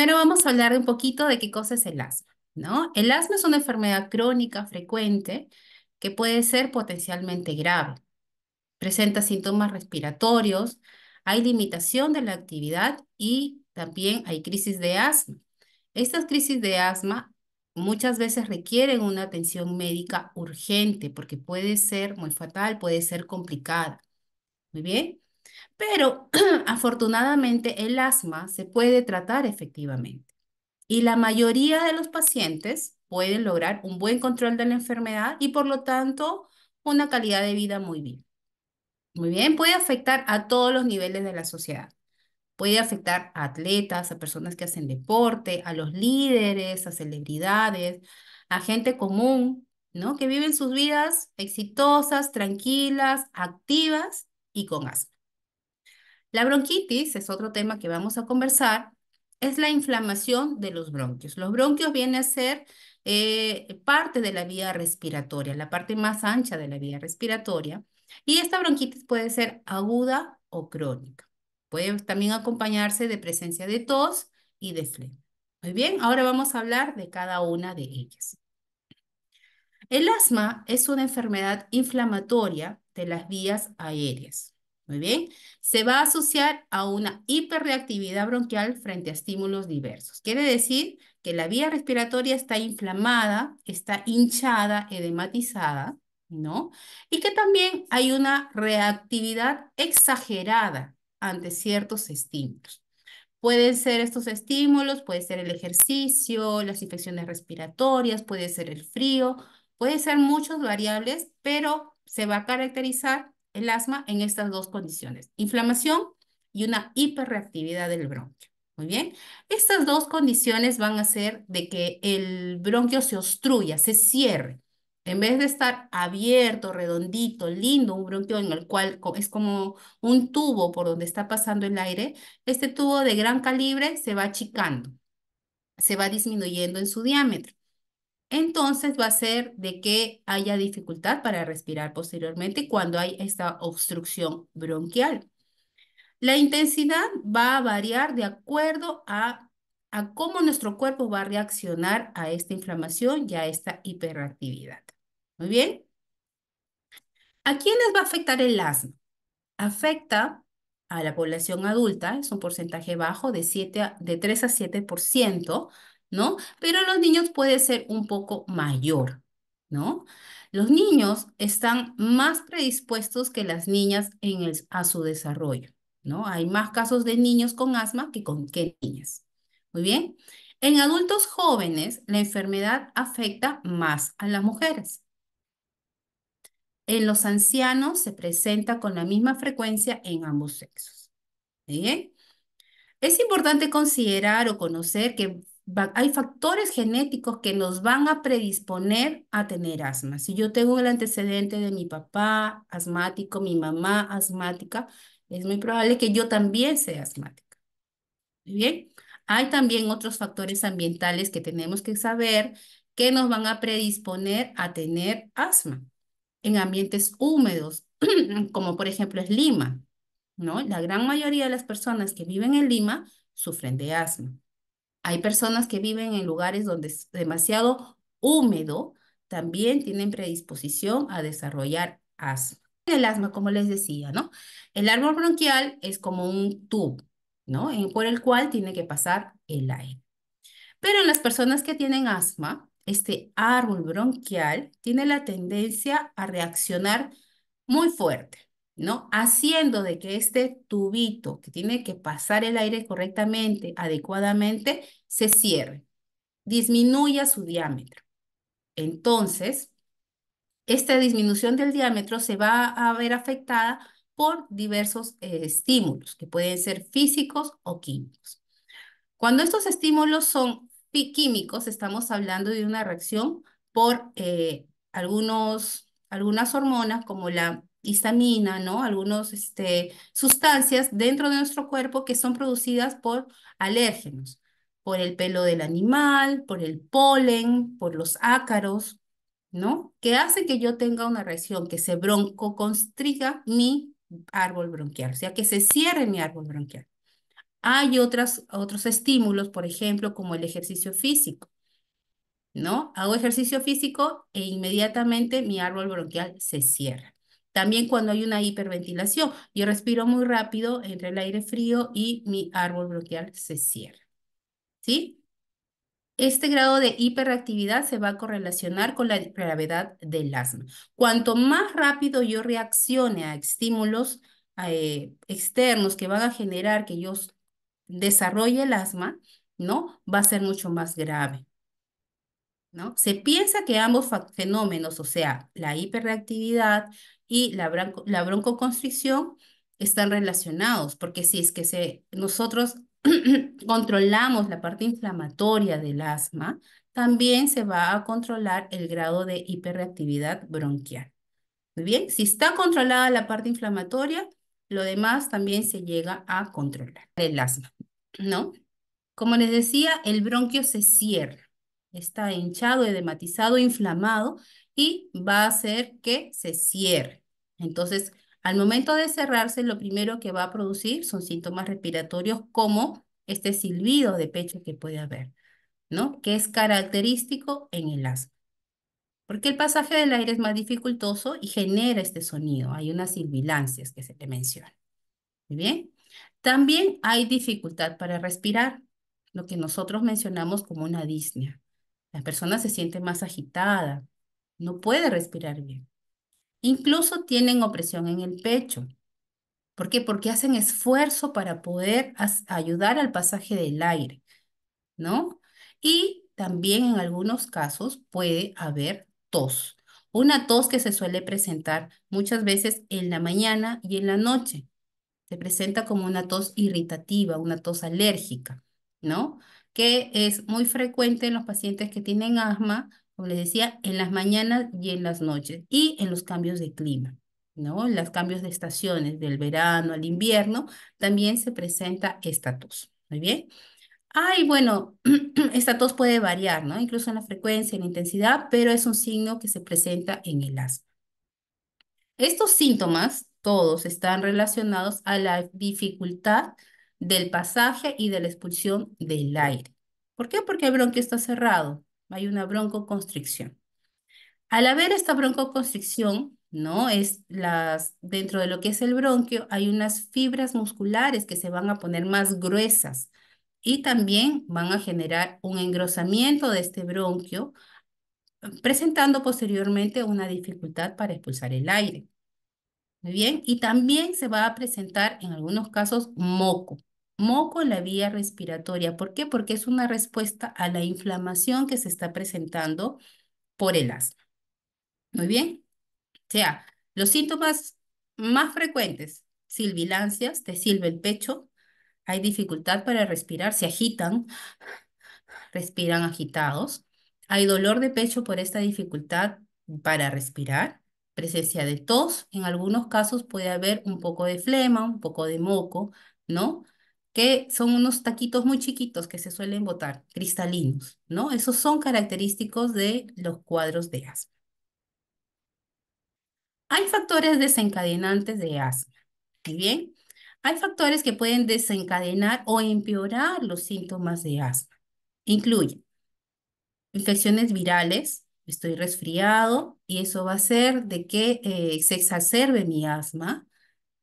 Primero vamos a hablar un poquito de qué cosa es el asma, ¿no? El asma es una enfermedad crónica frecuente que puede ser potencialmente grave. Presenta síntomas respiratorios, hay limitación de la actividad y también hay crisis de asma. Estas crisis de asma muchas veces requieren una atención médica urgente porque puede ser muy fatal, puede ser complicada. Muy bien, pero afortunadamente el asma se puede tratar efectivamente. Y la mayoría de los pacientes pueden lograr un buen control de la enfermedad y por lo tanto una calidad de vida muy bien. Muy bien, puede afectar a todos los niveles de la sociedad. Puede afectar a atletas, a personas que hacen deporte, a los líderes, a celebridades, a gente común, ¿no? Que viven sus vidas exitosas, tranquilas, activas y con asma. La bronquitis es otro tema que vamos a conversar, es la inflamación de los bronquios. Los bronquios vienen a ser parte de la vía respiratoria, la parte más ancha de la vía respiratoria, y esta bronquitis puede ser aguda o crónica. Puede también acompañarse de presencia de tos y de flema. Muy bien, ahora vamos a hablar de cada una de ellas. El asma es una enfermedad inflamatoria de las vías aéreas. Muy bien, se va a asociar a una hiperreactividad bronquial frente a estímulos diversos. Quiere decir que la vía respiratoria está inflamada, está hinchada, edematizada, ¿no? Y que también hay una reactividad exagerada ante ciertos estímulos. Pueden ser estos estímulos, puede ser el ejercicio, las infecciones respiratorias, puede ser el frío, puede ser muchas variables, pero se va a caracterizar el asma en estas dos condiciones, inflamación y una hiperreactividad del bronquio. Muy bien, estas dos condiciones van a hacer de que el bronquio se obstruya, se cierre. En vez de estar abierto, redondito, lindo, un bronquio en el cual es como un tubo por donde está pasando el aire, este tubo de gran calibre se va achicando, se va disminuyendo en su diámetro. Entonces va a ser de que haya dificultad para respirar posteriormente cuando hay esta obstrucción bronquial. La intensidad va a variar de acuerdo a cómo nuestro cuerpo va a reaccionar a esta inflamación y a esta hiperactividad. Muy bien. ¿A quiénes va a afectar el asma? Afecta a la población adulta, es un porcentaje bajo de 3 a 7%, ¿no? Pero en los niños puede ser un poco mayor, ¿no? Los niños están más predispuestos que las niñas a su desarrollo, ¿no? Hay más casos de niños con asma que niñas. Muy bien. En adultos jóvenes, la enfermedad afecta más a las mujeres. En los ancianos se presenta con la misma frecuencia en ambos sexos. ¿Bien? Es importante considerar o conocer que hay factores genéticos que nos van a predisponer a tener asma. Si yo tengo el antecedente de mi papá asmático, mi mamá asmática, es muy probable que yo también sea asmática. ¿Bien? Hay también otros factores ambientales que tenemos que saber que nos van a predisponer a tener asma en ambientes húmedos, como por ejemplo es Lima, ¿no? La gran mayoría de las personas que viven en Lima sufren de asma. Hay personas que viven en lugares donde es demasiado húmedo, también tienen predisposición a desarrollar asma. El asma, como les decía, ¿no? El árbol bronquial es como un tubo, ¿no? Por el cual tiene que pasar el aire. Pero en las personas que tienen asma, este árbol bronquial tiene la tendencia a reaccionar muy fuerte, ¿no? Haciendo de que este tubito que tiene que pasar el aire correctamente, adecuadamente, se cierre, disminuya su diámetro. Entonces, esta disminución del diámetro se va a ver afectada por diversos estímulos que pueden ser físicos o químicos. Cuando estos estímulos son químicos, estamos hablando de una reacción por algunas hormonas como la histamina, ¿no? Algunas sustancias dentro de nuestro cuerpo que son producidas por alérgenos, por el pelo del animal, por el polen, por los ácaros, ¿no? Que hace que yo tenga una reacción que se broncoconstricta mi árbol bronquial, o sea, que se cierre mi árbol bronquial. Hay otros estímulos, por ejemplo, como el ejercicio físico, ¿no? Hago ejercicio físico e inmediatamente mi árbol bronquial se cierra. También cuando hay una hiperventilación, yo respiro muy rápido entre el aire frío y mi árbol bronquial se cierra, ¿sí? Este grado de hiperactividad se va a correlacionar con la gravedad del asma. Cuanto más rápido yo reaccione a estímulos externos que van a generar que yo desarrolle el asma, ¿no? Va a ser mucho más grave. ¿No? Se piensa que ambos fenómenos, o sea, la hiperreactividad y la broncoconstricción, están relacionados, porque si es que nosotros controlamos la parte inflamatoria del asma, también se va a controlar el grado de hiperreactividad bronquial. Muy bien, si está controlada la parte inflamatoria, lo demás también se llega a controlar el asma, ¿no? Como les decía, el bronquio se cierra, está hinchado, edematizado, inflamado y va a hacer que se cierre. Entonces, al momento de cerrarse, lo primero que va a producir son síntomas respiratorios como este silbido de pecho que puede haber, ¿no? Que es característico en el asma. Porque el pasaje del aire es más dificultoso y genera este sonido. Hay unas sibilancias que se le mencionan. Muy bien. También hay dificultad para respirar, lo que nosotros mencionamos como una disnea. La persona se siente más agitada, no puede respirar bien. Incluso tienen opresión en el pecho. ¿Por qué? Porque hacen esfuerzo para poder ayudar al pasaje del aire, ¿no? Y también en algunos casos puede haber tos. Una tos que se suele presentar muchas veces en la mañana y en la noche. Se presenta como una tos irritativa, una tos alérgica, ¿no? Que es muy frecuente en los pacientes que tienen asma, como les decía, en las mañanas y en las noches y en los cambios de clima, ¿no? En los cambios de estaciones, del verano al invierno, también se presenta esta tos. Muy bien. Ay, bueno, esta tos puede variar, ¿no? Incluso en la frecuencia, en la intensidad, pero es un signo que se presenta en el asma. Estos síntomas, todos están relacionados a la dificultad del pasaje y de la expulsión del aire. ¿Por qué? Porque el bronquio está cerrado, hay una broncoconstricción. Al haber esta broncoconstricción, ¿no? Dentro de lo que es el bronquio, hay unas fibras musculares que se van a poner más gruesas y también van a generar un engrosamiento de este bronquio, presentando posteriormente una dificultad para expulsar el aire. Muy bien, y también se va a presentar en algunos casos moco. Moco en la vía respiratoria. ¿Por qué? Porque es una respuesta a la inflamación que se está presentando por el asma. Muy bien. O sea, los síntomas más frecuentes, silbilancias, te silba el pecho, hay dificultad para respirar, se agitan, respiran agitados. Hay dolor de pecho por esta dificultad para respirar, presencia de tos, en algunos casos puede haber un poco de flema, un poco de moco, ¿no? Que son unos taquitos muy chiquitos que se suelen botar, cristalinos, ¿no? Esos son característicos de los cuadros de asma. Hay factores desencadenantes de asma, ¿muy bien? Hay factores que pueden desencadenar o empeorar los síntomas de asma. Incluye infecciones virales, estoy resfriado y eso va a hacer de que se exacerbe mi asma,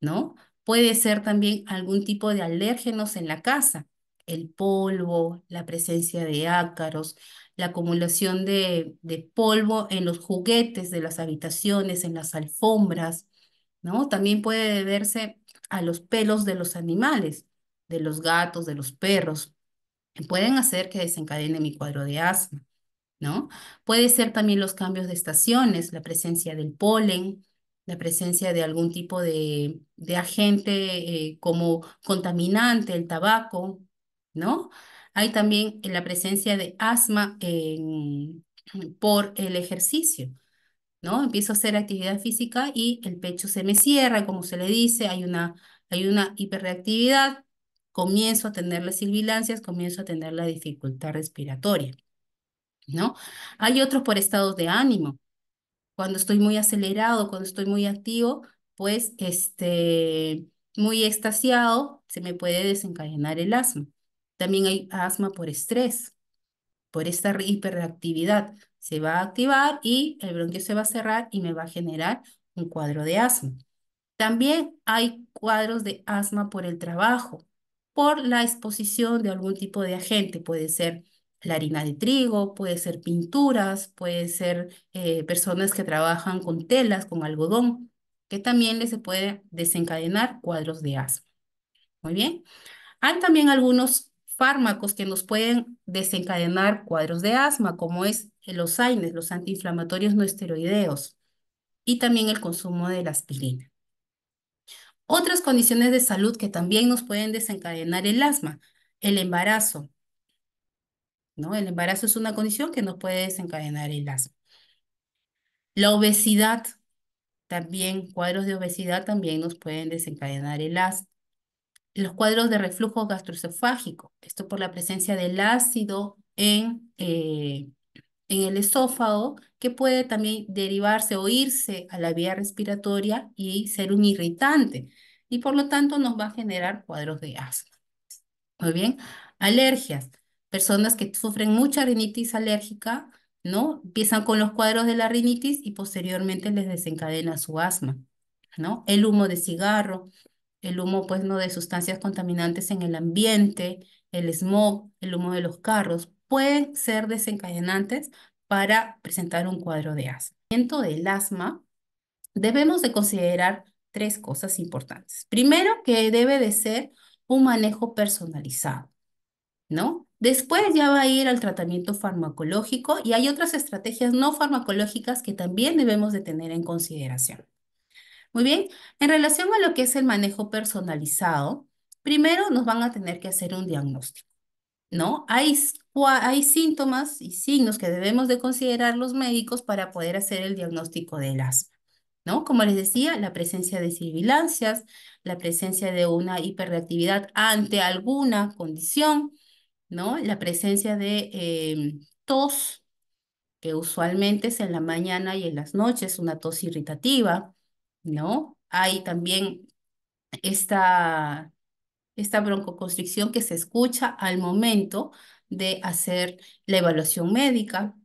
¿no? Puede ser también algún tipo de alérgenos en la casa, el polvo, la presencia de ácaros, la acumulación de polvo en los juguetes de las habitaciones, en las alfombras, ¿no? También puede deberse a los pelos de los animales, de los gatos, de los perros, que pueden hacer que desencadene mi cuadro de asma. ¿No? Puede ser también los cambios de estaciones, la presencia del polen, la presencia de algún tipo de agente como contaminante, el tabaco, ¿no? Hay también la presencia de asma por el ejercicio, ¿no? Empiezo a hacer actividad física y el pecho se me cierra, como se le dice, hay una hiperreactividad, comienzo a tener las sibilancias, comienzo a tener la dificultad respiratoria. ¿No? Hay otros por estados de ánimo. Cuando estoy muy acelerado, cuando estoy muy activo, pues muy extasiado, se me puede desencadenar el asma. También hay asma por estrés, por esta hiperreactividad. Se va a activar y el bronquio se va a cerrar y me va a generar un cuadro de asma. También hay cuadros de asma por el trabajo, por la exposición de algún tipo de agente. Puede ser la harina de trigo, puede ser pinturas, puede ser personas que trabajan con telas, con algodón, que también les se puede desencadenar cuadros de asma. Muy bien. Hay también algunos fármacos que nos pueden desencadenar cuadros de asma, como es los AINES, los antiinflamatorios no esteroideos, y también el consumo de la aspirina. Otras condiciones de salud que también nos pueden desencadenar el asma, el embarazo, ¿no? El embarazo es una condición que nos puede desencadenar el asma. La obesidad, también, cuadros de obesidad también nos pueden desencadenar el asma. Los cuadros de reflujo gastroesofágico, esto por la presencia del ácido en el esófago, que puede también derivarse o irse a la vía respiratoria y ser un irritante, y por lo tanto nos va a generar cuadros de asma. Muy bien. Alergias. Personas que sufren mucha rinitis alérgica, ¿no? Empiezan con los cuadros de la rinitis y posteriormente les desencadena su asma, ¿no? El humo de cigarro, el humo, pues, ¿no? De sustancias contaminantes en el ambiente, el smog, el humo de los carros, pueden ser desencadenantes para presentar un cuadro de asma. Del asma, debemos de considerar tres cosas importantes. Primero, que debe de ser un manejo personalizado, ¿no? Después ya va a ir al tratamiento farmacológico y hay otras estrategias no farmacológicas que también debemos de tener en consideración. Muy bien, en relación a lo que es el manejo personalizado, primero nos van a tener que hacer un diagnóstico, ¿no? Hay síntomas y signos que debemos de considerar los médicos para poder hacer el diagnóstico del asma, ¿no? Como les decía, la presencia de sibilancias, la presencia de una hiperreactividad ante alguna condición, ¿no? La presencia de tos, que usualmente es en la mañana y en las noches, una tos irritativa, ¿no? Hay también esta, esta broncoconstricción que se escucha al momento de hacer la evaluación médica,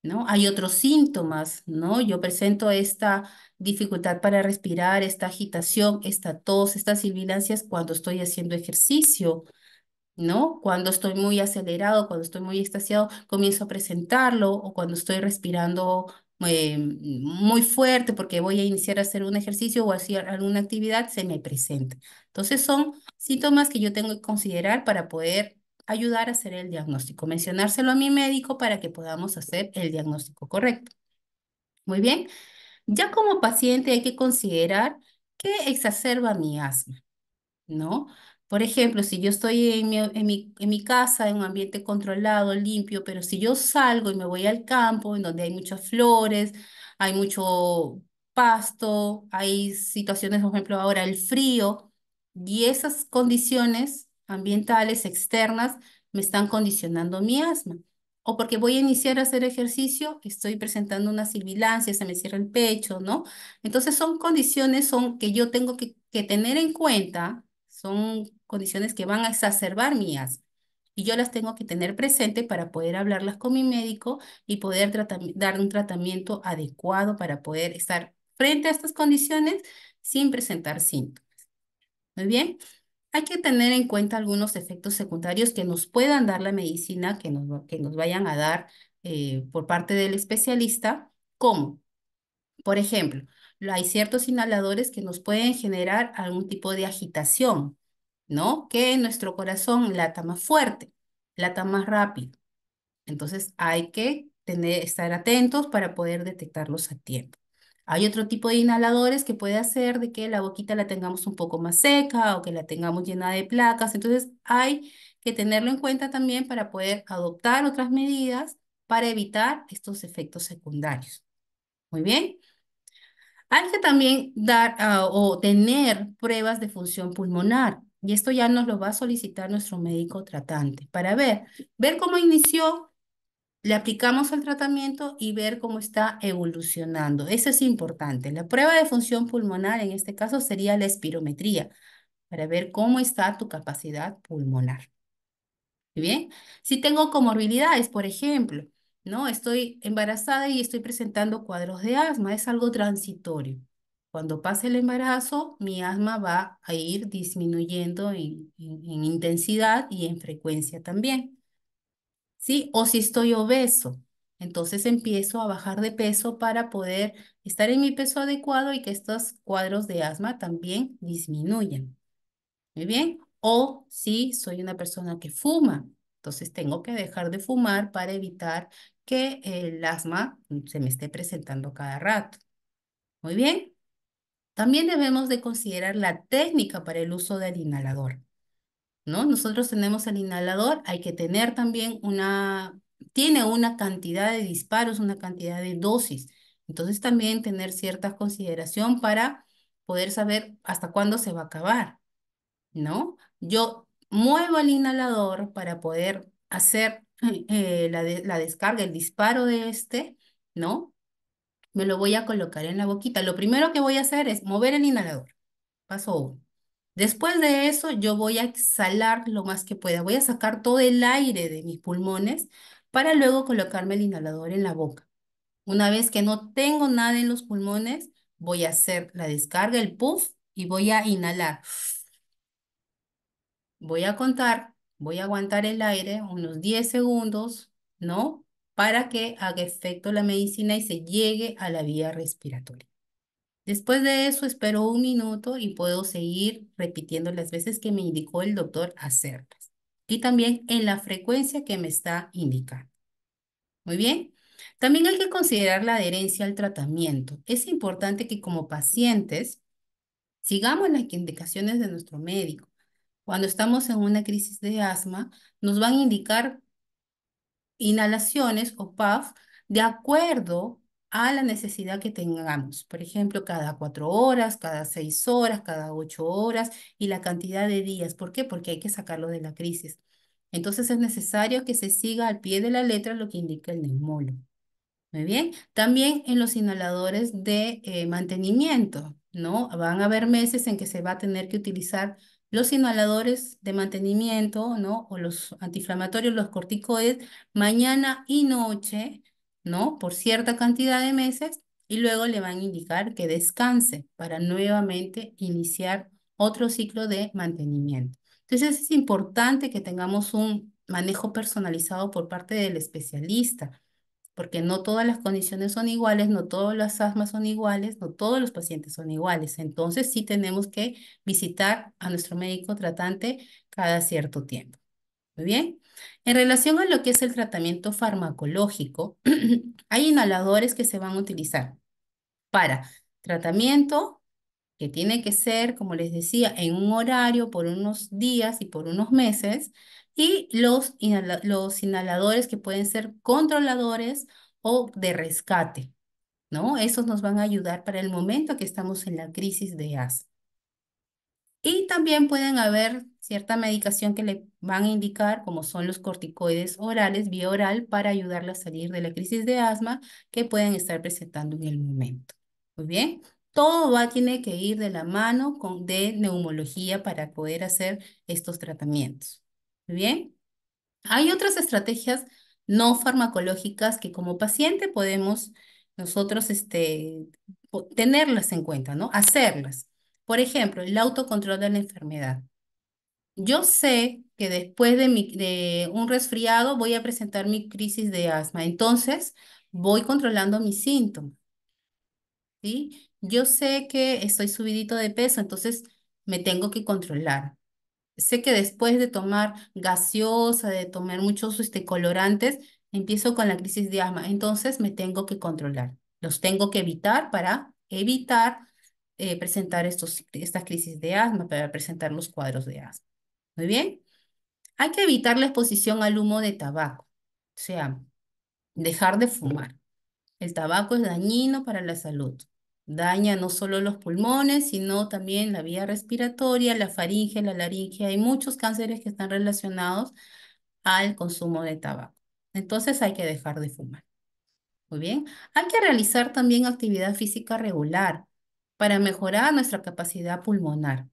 ¿no? Hay otros síntomas, ¿no? Yo presento esta dificultad para respirar, esta agitación, esta tos, estas sibilancias cuando estoy haciendo ejercicio, ¿no? Cuando estoy muy acelerado, cuando estoy muy extasiado, comienzo a presentarlo, o cuando estoy respirando muy fuerte porque voy a iniciar a hacer un ejercicio o hacer alguna actividad, se me presenta. Entonces son síntomas que yo tengo que considerar para poder ayudar a hacer el diagnóstico, mencionárselo a mi médico para que podamos hacer el diagnóstico correcto. Muy bien, ya como paciente hay que considerar qué exacerba mi asma, ¿no? Por ejemplo, si yo estoy en mi casa, en un ambiente controlado, limpio, pero si yo salgo y me voy al campo, en donde hay muchas flores, hay mucho pasto, hay situaciones, por ejemplo, ahora el frío, y esas condiciones ambientales externas me están condicionando mi asma. O porque voy a iniciar a hacer ejercicio, estoy presentando una sibilancia, se me cierra el pecho, ¿no? Entonces son condiciones que yo tengo que tener en cuenta, son condiciones que van a exacerbar mi asma. Y yo las tengo que tener presente para poder hablarlas con mi médico y poder dar un tratamiento adecuado para poder estar frente a estas condiciones sin presentar síntomas. Muy bien. Hay que tener en cuenta algunos efectos secundarios que nos puedan dar la medicina, que nos vayan a dar por parte del especialista, como por ejemplo, hay ciertos inhaladores que nos pueden generar algún tipo de agitación, ¿no? Que nuestro corazón lata más fuerte, lata más rápido. Entonces hay que estar atentos para poder detectarlos a tiempo. Hay otro tipo de inhaladores que puede hacer de que la boquita la tengamos un poco más seca o que la tengamos llena de placas. Entonces hay que tenerlo en cuenta también para poder adoptar otras medidas para evitar estos efectos secundarios. Muy bien. Hay que también dar o tener pruebas de función pulmonar, y esto ya nos lo va a solicitar nuestro médico tratante para ver cómo inició, Le aplicamos el tratamiento y ver cómo está evolucionando. Eso es importante. La prueba de función pulmonar en este caso sería la espirometría para ver cómo está tu capacidad pulmonar. ¿Muy bien? Si tengo comorbilidades, por ejemplo, ¿no? Estoy embarazada y estoy presentando cuadros de asma, es algo transitorio. Cuando pase el embarazo, mi asma va a ir disminuyendo en intensidad y en frecuencia también. ¿Sí? O si estoy obeso, entonces empiezo a bajar de peso para poder estar en mi peso adecuado y que estos cuadros de asma también disminuyan. Muy bien. O si soy una persona que fuma, entonces tengo que dejar de fumar para evitar que el asma se me esté presentando cada rato. Muy bien. También debemos de considerar la técnica para el uso del inhalador. ¿No? Nosotros tenemos el inhalador, hay que tener también tiene una cantidad de disparos, una cantidad de dosis. Entonces también tener cierta consideración para poder saber hasta cuándo se va a acabar, ¿no? Yo muevo el inhalador para poder hacer la descarga, el disparo de este, ¿no? Me lo voy a colocar en la boquita. Lo primero que voy a hacer es mover el inhalador. Paso uno. Después de eso, yo voy a exhalar lo más que pueda. Voy a sacar todo el aire de mis pulmones para luego colocarme el inhalador en la boca. Una vez que no tengo nada en los pulmones, voy a hacer la descarga, el puff, y voy a inhalar. Voy a contar, voy a aguantar el aire unos 10 segundos, ¿no? Para que haga efecto la medicina y se llegue a la vía respiratoria. Después de eso, espero un minuto y puedo seguir repitiendo las veces que me indicó el doctor hacerlas. Y también en la frecuencia que me está indicando. Muy bien. También hay que considerar la adherencia al tratamiento. Es importante que como pacientes sigamos las indicaciones de nuestro médico. Cuando estamos en una crisis de asma, nos van a indicar inhalaciones o puff de acuerdo a la necesidad que tengamos. Por ejemplo, cada 4 horas, cada 6 horas, cada 8 horas y la cantidad de días. ¿Por qué? Porque hay que sacarlo de la crisis. Entonces es necesario que se siga al pie de la letra lo que indica el neumólogo. Muy bien. También en los inhaladores de mantenimiento, ¿no? Van a haber meses en que se va a tener que utilizar los inhaladores de mantenimiento, ¿no? O los antiinflamatorios, los corticoides, mañana y noche, ¿no? Por cierta cantidad de meses y luego le van a indicar que descanse para nuevamente iniciar otro ciclo de mantenimiento. Entonces es importante que tengamos un manejo personalizado por parte del especialista porque no todas las condiciones son iguales, no todas las asmas son iguales, no todos los pacientes son iguales. Entonces sí tenemos que visitar a nuestro médico tratante cada cierto tiempo. Muy bien. En relación a lo que es el tratamiento farmacológico, hay inhaladores que se van a utilizar para tratamiento que tiene que ser, como les decía, en un horario por unos días y por unos meses, y los inhaladores que pueden ser controladores o de rescate, ¿no? Esos nos van a ayudar para el momento que estamos en la crisis de asma. Y también pueden haber cierta medicación que le van a indicar, como son los corticoides orales, vía oral, para ayudarle a salir de la crisis de asma que pueden estar presentando en el momento. Muy bien. Todo tiene que ir de la mano de neumología para poder hacer estos tratamientos. Muy bien. Hay otras estrategias no farmacológicas que como paciente podemos nosotros tenerlas en cuenta, ¿no? Hacerlas. Por ejemplo, el autocontrol de la enfermedad. Yo sé que después de un resfriado voy a presentar mi crisis de asma, entonces voy controlando mis síntomas, ¿sí? Yo sé que estoy subidito de peso, entonces me tengo que controlar. Sé que después de tomar gaseosa, de tomar muchos colorantes, empiezo con la crisis de asma. Entonces me tengo que controlar. Los tengo que evitar para evitar presentar estas crisis de asma, para presentar los cuadros de asma. Muy bien. Hay que evitar la exposición al humo de tabaco. O sea, dejar de fumar. El tabaco es dañino para la salud. Daña no solo los pulmones, sino también la vía respiratoria, la faringe, la laringe. Hay muchos cánceres que están relacionados al consumo de tabaco. Entonces hay que dejar de fumar. Muy bien. Hay que realizar también actividad física regular para mejorar nuestra capacidad pulmonar,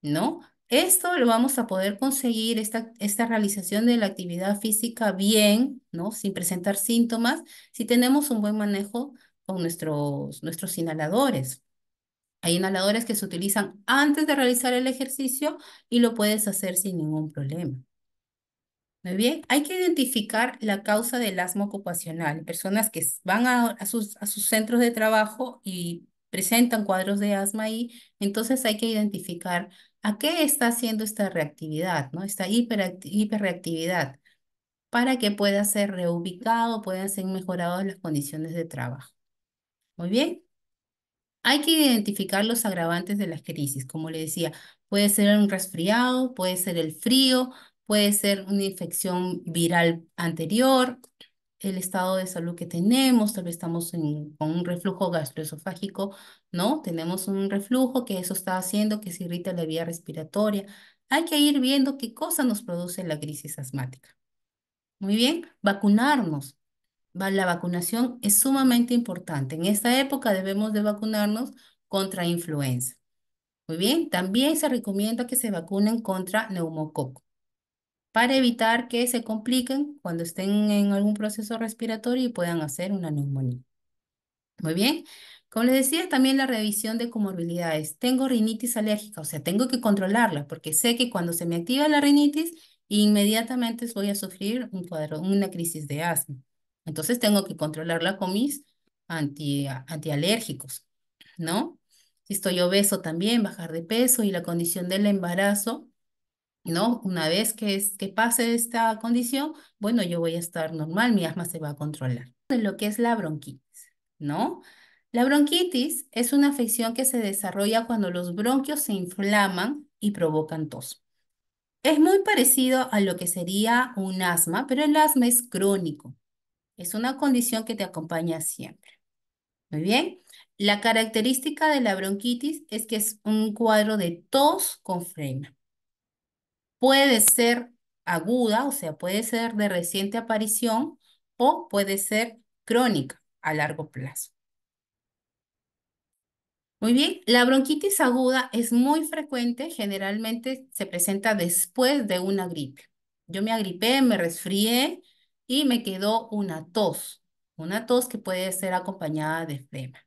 ¿no? Esto lo vamos a poder conseguir, esta realización de la actividad física bien, ¿no? Sin presentar síntomas, si tenemos un buen manejo con nuestros inhaladores. Hay inhaladores que se utilizan antes de realizar el ejercicio y lo puedes hacer sin ningún problema. Muy bien, hay que identificar la causa del asma ocupacional. Personas que van a sus centros de trabajo y presentan cuadros de asma ahí, entonces hay que identificar a qué está haciendo esta reactividad, ¿no? Esta hiperreactividad, para que pueda ser reubicado, puedan ser mejoradas las condiciones de trabajo. Muy bien. Hay que identificar los agravantes de las crisis. Como le decía, puede ser un resfriado, puede ser el frío, puede ser una infección viral anterior, el estado de salud que tenemos, tal vez estamos con un reflujo gastroesofágico, ¿no? Tenemos un reflujo que eso está haciendo que se irrite la vía respiratoria. Hay que ir viendo qué cosa nos produce la crisis asmática. Muy bien, vacunarnos. La vacunación es sumamente importante. En esta época debemos de vacunarnos contra influenza. Muy bien, también se recomienda que se vacunen contra neumococo para evitar que se compliquen cuando estén en algún proceso respiratorio y puedan hacer una neumonía. Muy bien. Como les decía, también la revisión de comorbilidades. Tengo rinitis alérgica, o sea, tengo que controlarla porque sé que cuando se me activa la rinitis, inmediatamente voy a sufrir un cuadro, una crisis de asma. Entonces tengo que controlarla con mis antialérgicos, ¿no? Si estoy obeso también, bajar de peso y la condición del embarazo, ¿no? Una vez que pase esta condición, bueno, yo voy a estar normal, mi asma se va a controlar. De lo que es la bronquitis, ¿no? La bronquitis es una afección que se desarrolla cuando los bronquios se inflaman y provocan tos. Es muy parecido a lo que sería un asma, pero el asma es crónico. Es una condición que te acompaña siempre. Muy bien. La característica de la bronquitis es que es un cuadro de tos con flema. Puede ser aguda, o sea, puede ser de reciente aparición o puede ser crónica a largo plazo. Muy bien, la bronquitis aguda es muy frecuente, generalmente se presenta después de una gripe. Yo me agripé, me resfrié y me quedó una tos que puede ser acompañada de flema.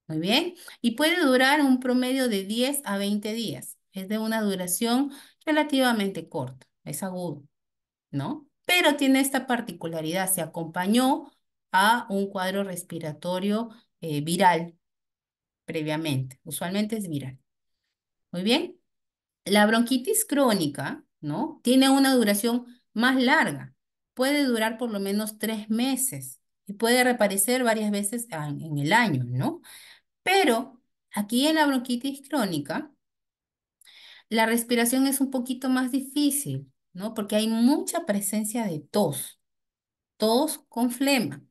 Muy bien, y puede durar un promedio de 10 a 20 días. Es de una duración relativamente corta, es agudo, ¿no? Pero tiene esta particularidad, se acompañó a un cuadro respiratorio viral previamente, usualmente es viral. Muy bien, la bronquitis crónica, ¿no? Tiene una duración más larga, puede durar por lo menos 3 meses y puede reaparecer varias veces en el año, ¿no? Pero aquí en la bronquitis crónica, la respiración es un poquito más difícil, ¿no? Porque hay mucha presencia de tos con flema.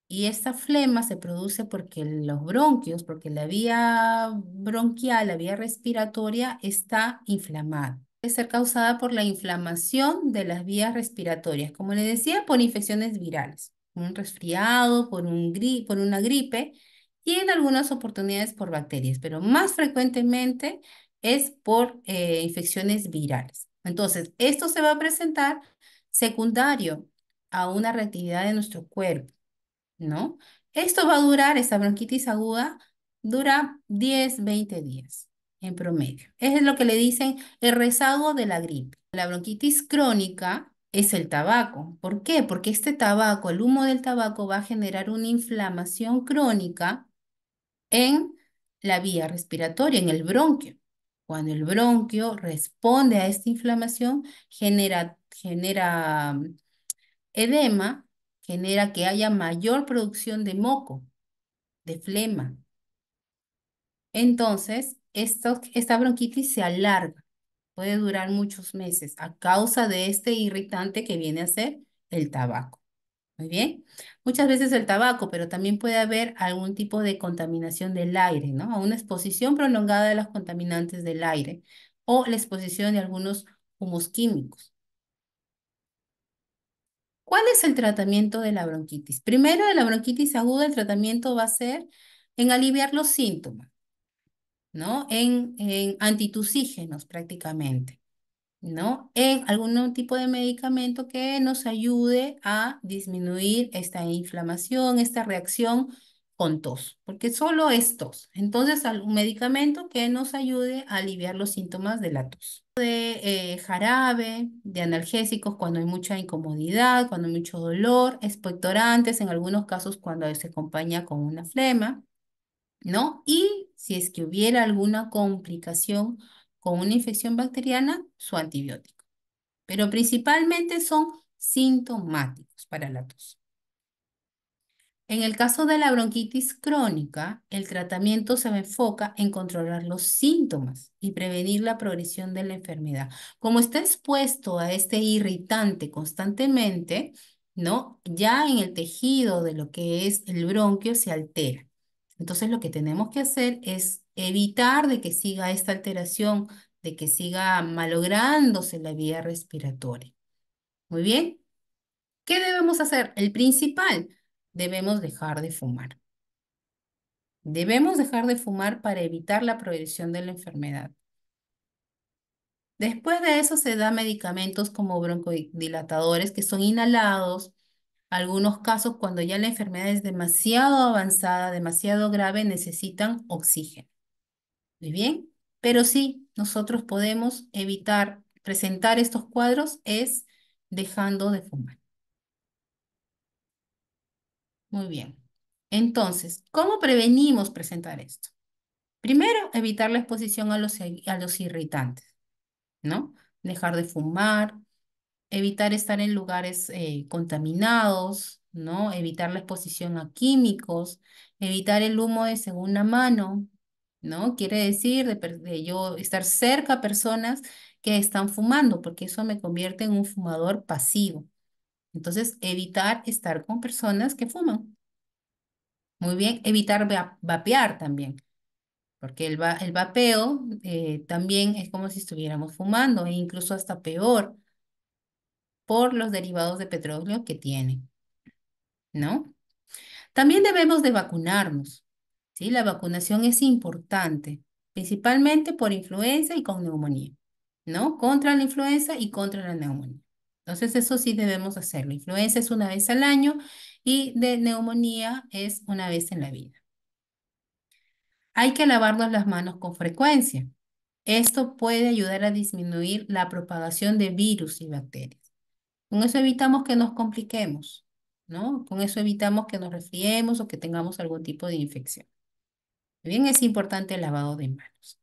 Y esta flema se produce porque los bronquios, porque la vía bronquial, la vía respiratoria está inflamada. Puede ser causada por la inflamación de las vías respiratorias, como le decía, por infecciones virales, un resfriado, por una gripe y en algunas oportunidades por bacterias, pero más frecuentemente es por infecciones virales. Entonces, esto se va a presentar secundario a una reactividad de nuestro cuerpo, ¿no? Esto va a durar, esta bronquitis aguda, dura 10, 20 días en promedio. Es lo que le dicen el rezago de la gripe. La bronquitis crónica es el tabaco. ¿Por qué? Porque este tabaco, el humo del tabaco va a generar una inflamación crónica en la vía respiratoria, en el bronquio. Cuando el bronquio responde a esta inflamación, genera edema, genera que haya mayor producción de moco, de flema. Entonces, esta bronquitis se alarga, puede durar muchos meses a causa de este irritante que viene a ser el tabaco. Muy bien. Muchas veces el tabaco, pero también puede haber algún tipo de contaminación del aire, ¿no? A una exposición prolongada de los contaminantes del aire o la exposición de algunos humos químicos. ¿Cuál es el tratamiento de la bronquitis? Primero, de la bronquitis aguda, el tratamiento va a ser en aliviar los síntomas, ¿no? En antitusígenos prácticamente, ¿no? En algún tipo de medicamento que nos ayude a disminuir esta inflamación, esta reacción con tos, porque solo es tos. Entonces, algún medicamento que nos ayude a aliviar los síntomas de la tos. De jarabe, de analgésicos cuando hay mucha incomodidad, cuando hay mucho dolor, expectorantes en algunos casos cuando se acompaña con una flema, ¿no? Y si es que hubiera alguna complicación con una infección bacteriana, su antibiótico. Pero principalmente son sintomáticos para la tos. En el caso de la bronquitis crónica, el tratamiento se enfoca en controlar los síntomas y prevenir la progresión de la enfermedad. Como está expuesto a este irritante constantemente, ¿no? Ya en el tejido de lo que es el bronquio se altera. Entonces lo que tenemos que hacer es evitar de que siga esta alteración, de que siga malográndose la vía respiratoria. Muy bien. ¿Qué debemos hacer? El principal, debemos dejar de fumar. Debemos dejar de fumar para evitar la progresión de la enfermedad. Después de eso se da medicamentos como broncodilatadores que son inhalados. Algunos casos, cuando ya la enfermedad es demasiado avanzada, demasiado grave, necesitan oxígeno. Muy bien, pero sí, nosotros podemos evitar presentar estos cuadros es dejando de fumar. Muy bien. Entonces, ¿cómo prevenimos presentar esto? Primero, evitar la exposición a los irritantes, ¿no? Dejar de fumar, evitar estar en lugares contaminados, ¿no? Evitar la exposición a químicos, evitar el humo de segunda mano, ¿no? Quiere decir de yo estar cerca a personas que están fumando, porque eso me convierte en un fumador pasivo. Entonces, evitar estar con personas que fuman. Muy bien, evitar vapear también, porque el vapeo también es como si estuviéramos fumando, e incluso hasta peor por los derivados de petróleo que tiene, ¿no? También debemos de vacunarnos, ¿sí? La vacunación es importante, principalmente por influenza y con neumonía, ¿no? Contra la influenza y contra la neumonía. Entonces, eso sí debemos hacerlo. Influenza es una vez al año y de neumonía es una vez en la vida. Hay que lavarnos las manos con frecuencia. Esto puede ayudar a disminuir la propagación de virus y bacterias. Con eso evitamos que nos compliquemos, ¿no? Con eso evitamos que nos resfriemos o que tengamos algún tipo de infección. Bien, es importante el lavado de manos.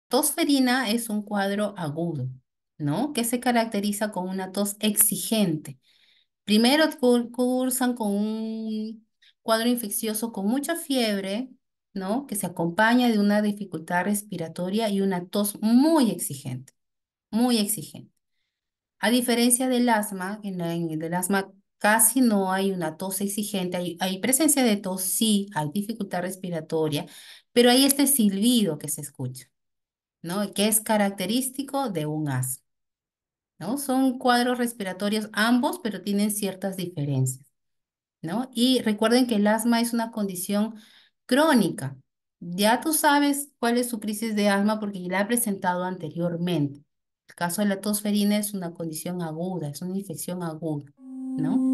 Tosferina es un cuadro agudo, ¿no? Que se caracteriza con una tos exigente. Primero cursan con un cuadro infeccioso con mucha fiebre, ¿no? Que se acompaña de una dificultad respiratoria y una tos muy exigente, muy exigente. A diferencia del asma, en el asma casi no hay una tos exigente, hay presencia de tos, sí, hay dificultad respiratoria, pero hay este silbido que se escucha, ¿no? Que es característico de un asma, ¿no? Son cuadros respiratorios ambos, pero tienen ciertas diferencias, ¿no? Y recuerden que el asma es una condición crónica. Ya tú sabes cuál es su crisis de asma porque ya la he presentado anteriormente. El caso de la tosferina es una condición aguda, es una infección aguda, ¿no?